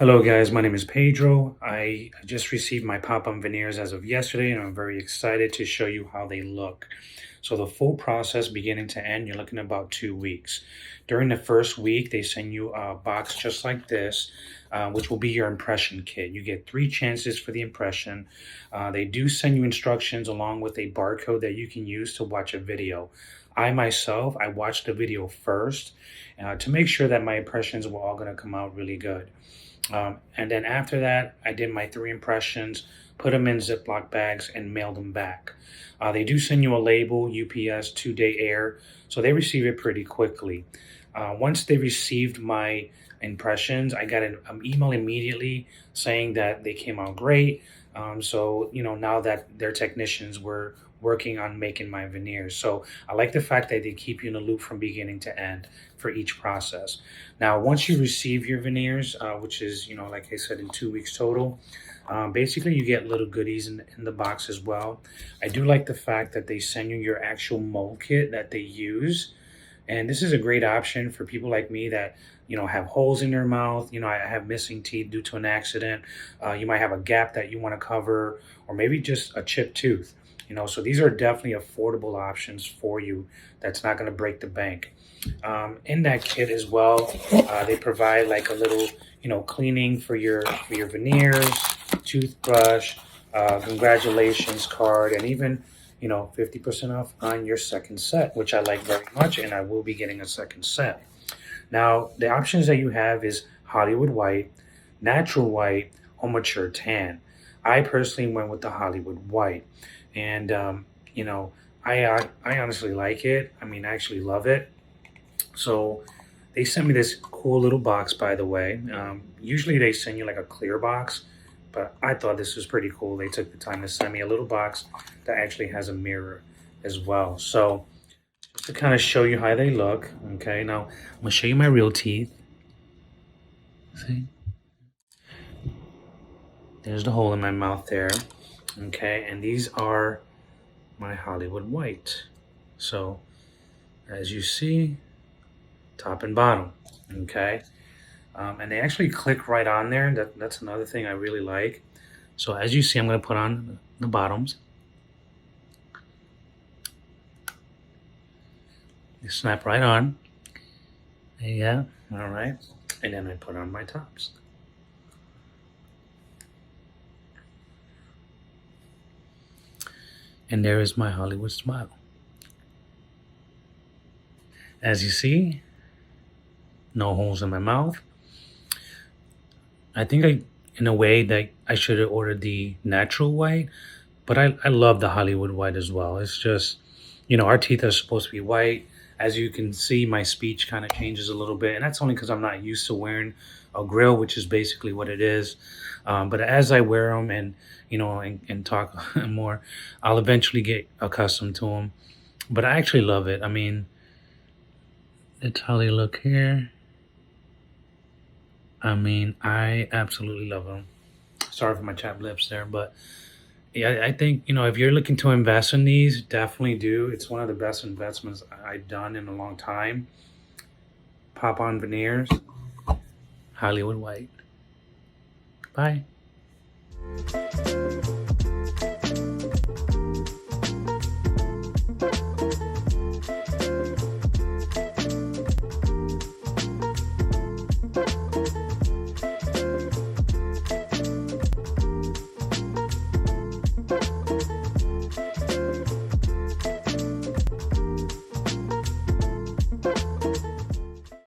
Hello guys, my name is Pedro. I just received my Pop On Veneers as of yesterday and I'm very excited to show you how they look. So the full process beginning to end, you're looking at about 2 weeks. During the first week, they send you a box just like this, which will be your impression kit. You get 3 chances for the impression. They do send you instructions along with a barcode that you can use to watch a video. I myself, I watched the video first to make sure that my impressions were all going to come out really good. And then after that, I did my 3 impressions, put them in Ziploc bags, and mailed them back. They do send you a label, UPS, 2-day air, so they receive it pretty quickly. Once they received my impressions, I got an email immediately saying that they came out great. So, now that their technicians were working on making my veneers. So I like the fact that they keep you in the loop from beginning to end for each process. Now, once you receive your veneers, which is, like I said, in 2 weeks total, basically you get little goodies in the box as well. I do like the fact that they send you your actual mold kit that they use. And this is a great option for people like me that, have holes in their mouth. I have missing teeth due to an accident. You might have a gap that you want to cover, or maybe just a chipped tooth. So these are definitely affordable options for you. That's not going to break the bank. In that kit as well, they provide like a little, cleaning for your veneers, toothbrush, congratulations card, and even 50% off on your second set, which I like very much, and I will be getting a second set. Now, the options that you have is Hollywood White, Natural White, or Mature Tan. I personally went with the Hollywood White, and I honestly like it. I mean, I actually love it. So they sent me this cool little box, by the way. Usually they send you like a clear box, but I thought this was pretty cool. They took the time to send me a little box that actually has a mirror as well. So just to kind of show you how they look, okay, now I'm gonna show you my real teeth. See? There's the hole in my mouth there, okay, and these are my Hollywood White. So as you see, top and bottom, okay, and they actually click right on there. That's another thing I really like. So as you see, I'm going to put on the bottoms. They snap right on. Yeah, all right. And then I put on my tops. And there is my Hollywood smile. As you see, no holes in my mouth. I think in a way, that I should have ordered the natural white, but I love the Hollywood White as well. It's just, our teeth are supposed to be white. As you can see, my speech kind of changes a little bit, and that's only because I'm not used to wearing a grill, which is basically what it is. But as I wear them and, and talk more, I'll eventually get accustomed to them. But I actually love it. I mean, that's how they look here. I mean, I absolutely love them. Sorry for my chapped lips there, but yeah, I think, if you're looking to invest in these, definitely do. It's one of the best investments I've done in a long time. Pop On Veneers, Hollywood White. Bye.